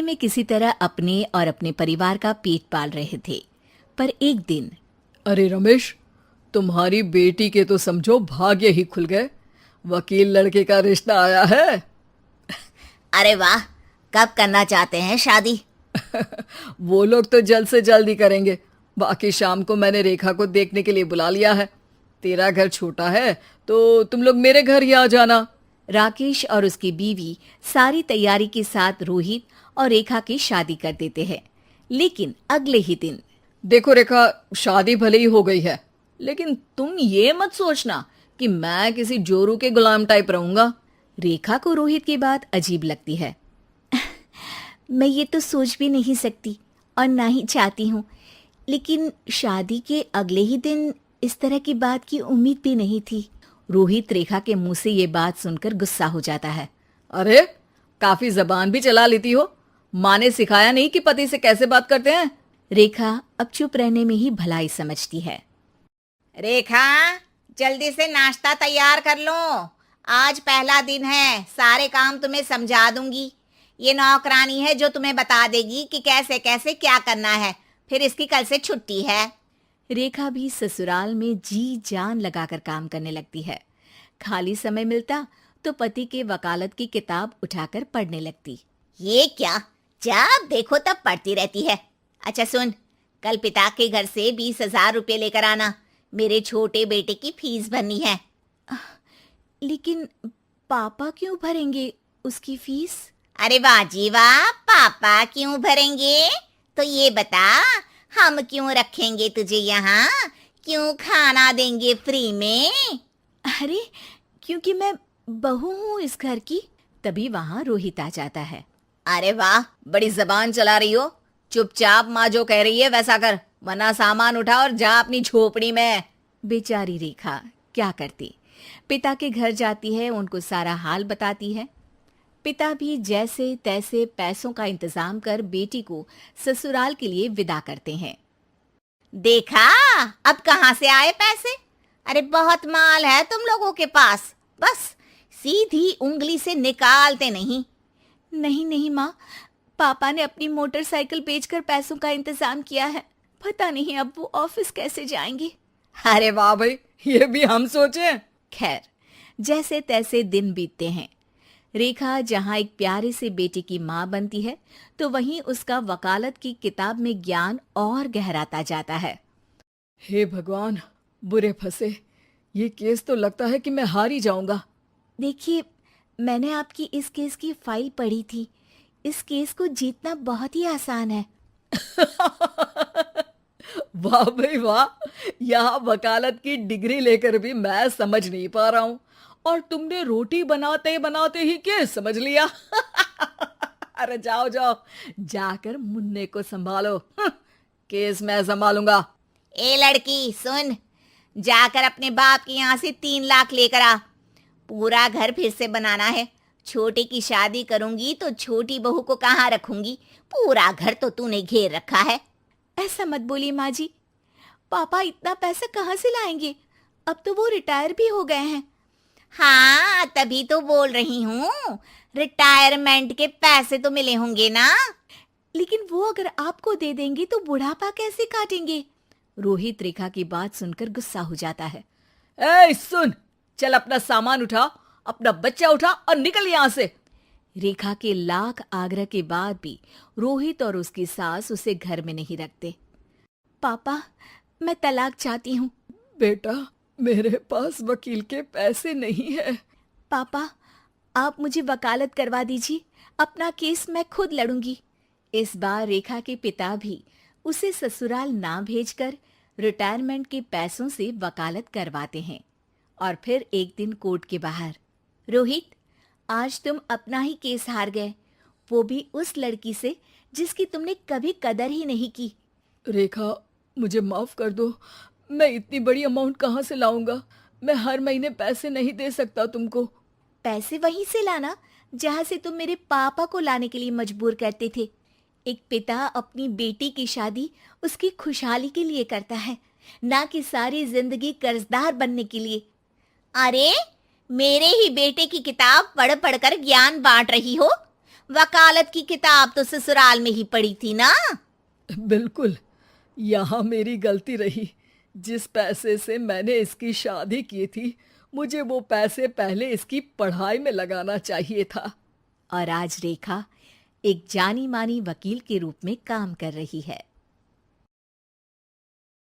में किसी तरह अपने और अपने परिवार का पेट पाल रहे थे। पर एक दिन अरे रमेश, तुम्हारी बेटी के तो समझो भाग्य ही खुल गए। वकील लड़के का रिश्ता आया है। अरे वाह, कब करना चाहते हैं शादी? वो लोग तो जल्द से जल्द ही करेंगे। बाकी शाम को मैंने रेखा को देखने के लिए बुला लिया है। तेरा घर छोटा है तो तुम लोग मेरे घर ही आ जाना। राकेश और उसकी बीवी सारी तैयारी के साथ रोहित और रेखा की शादी कर देते हैं। लेकिन अगले ही दिन देखो रेखा, शादी भले ही हो गई है, लेकिन तुम ये मत सोचना कि मैं किसी जोरू के गुलाम टाइप रहूंगा। रेखा को रोहित की बात अजीब लगती है। मैं ये तो सोच भी नहीं सकती और ना ही चाहती हूँ, लेकिन शादी के अगले ही दिन इस तरह की बात की उम्मीद भी नहीं थी। रोहित रेखा के मुंह से ये बात सुनकर गुस्सा हो जाता है। अरे, काफी जबान भी चला लेती हो। माँ ने सिखाया नहीं कि पति से कैसे बात करते हैं? रेखा अब चुप रहने में ही भलाई समझती है। रेखा, जल्दी से नाश्ता तैयार कर लो। आज पहला दिन है, सारे काम तुम्हें समझा दूंगी। ये नौकरानी है जो तुम्हें बता देगी कि कैसे कैसे क्या करना है। फिर इसकी कल से छुट्टी है। रेखा भी ससुराल में जी जान लगाकर काम करने लगती है। खाली समय मिलता तो पति के वकालत की किताब उठाकर पढ़ने लगती। ये क्या, जब देखो तब पढ़ती रहती है। अच्छा सुन, कल पिता के घर से 20,000 रुपये लेकर आना। मेरे छोटे बेटे की फीस भरनी है। लेकिन पापा क्यों भरेंगे उसकी फीस? अरे वाह जी वाह, पापा क्यों भरेंगे? तो ये बता, हम क्यों रखेंगे तुझे यहाँ? क्यों खाना देंगे फ्री में? अरे, क्योंकि मैं बहू हूँ इस घर की। तभी वहाँ रोहित आ जाता है। अरे वाह, बड़ी जबान चला रही हो। चुपचाप माँ जो कह रही है वैसा कर, वरना सामान उठा और जा अपनी झोपड़ी में। बेचारी रेखा क्या करती, पिता के घर जाती है, उनको सारा हाल बताती है। पिता भी जैसे तैसे पैसों का इंतजाम कर बेटी को ससुराल के लिए विदा करते हैं। देखा, अब कहाँ से आए पैसे? अरे बहुत माल है तुम लोगों के पास, बस सीधी उंगली से निकालते नहीं। नहीं नहीं माँ, पापा ने अपनी मोटरसाइकिल बेचकर पैसों का इंतजाम किया है। पता नहीं अब वो ऑफिस कैसे जाएंगे। अरे वाह भाई, ये भी हम सोचे। खैर, जैसे तैसे दिन बीतते हैं। रेखा जहाँ एक प्यारे से बेटे की माँ बनती है, तो वहीं उसका वकालत की किताब में ज्ञान और गहराता जाता है। हे भगवान, बुरे फंसे। ये केस तो लगता है कि मैं हार ही जाऊंगा। देखिए, मैंने आपकी इस केस की फाइल पढ़ी थी। इस केस को जीतना बहुत ही आसान है। वाह भाई वाह, यहाँ वकालत की डिग्री लेकर भी मैं समझ नहीं पा रहा हूँ, और तुमने रोटी बनाते बनाते ही केस समझ लिया। अरे जाओ जाओ, जाकर मुन्ने को संभालो। केस मैं संभालूंगा। ए लड़की सुन, जाकर अपने बाप के यहाँ से 3 लाख लेकर आ। पूरा घर फिर से बनाना है। छोटे की शादी करूंगी तो छोटी बहू को कहाँ रखूंगी? पूरा घर तो तूने घेर रखा है। ऐसा मत बोलिए माँ जी। पापा इतना पैसा कहाँ से लाएंगे? अब तो वो रिटायर भी हो गए हैं। हाँ, तभी तो बोल रही हूँ, रिटायरमेंट के पैसे तो मिले होंगे ना। लेकिन वो अगर आपको दे देंगे तो बुढ़ापा कैसे काटेंगे? रोहित रेखा की बात सुनकर गुस्सा हो जाता है। ए सुन, चल अपना सामान उठा, अपना बच्चा उठा और निकल यहाँ से। रेखा के लाख आग्रह के बाद भी रोहित और उसकी सास उसे घर में नहीं रखते। पापा, मैं तलाक चाहती हूँ। बेटा, मेरे पास वकील के पैसे नहीं है। पापा, आप मुझे वकालत करवा दीजिए। अपना केस मैं खुद लड़ूंगी। इस बार रेखा के पिता भी उसे ससुराल ना भेजकर रिटायरमेंट के पैसों से वकालत करवाते हैं। और फिर एक दिन कोर्ट के बाहर, रोहित, आज तुम अपना ही केस हार गए, वो भी उस लड़की से जिसकी तुमने कभी कदर ही नहीं की। रेखा, मुझे माफ कर दो। मैं इतनी बड़ी अमाउंट कहाँ से लाऊंगा? मैं हर महीने पैसे नहीं दे सकता तुमको। पैसे वहीं से लाना जहाँ से तुम मेरे पापा को लाने के लिए मजबूर करते थे। एक पिता अपनी बेटी की शादी उसकी खुशहाली के लिए करता है, ना कि सारी जिंदगी कर्जदार बनने के लिए। अरे, मेरे ही बेटे की किताब पढ़ पढ़कर ज्ञान बांट रही हो। वकालत की किताब तो ससुराल में ही पड़ी थी ना। बिल्कुल, यहाँ मेरी गलती रही। जिस पैसे से मैंने इसकी शादी की थी, मुझे वो पैसे पहले इसकी पढ़ाई में लगाना चाहिए था। और आज रेखा एक जानी मानी वकील के रूप में काम कर रही है।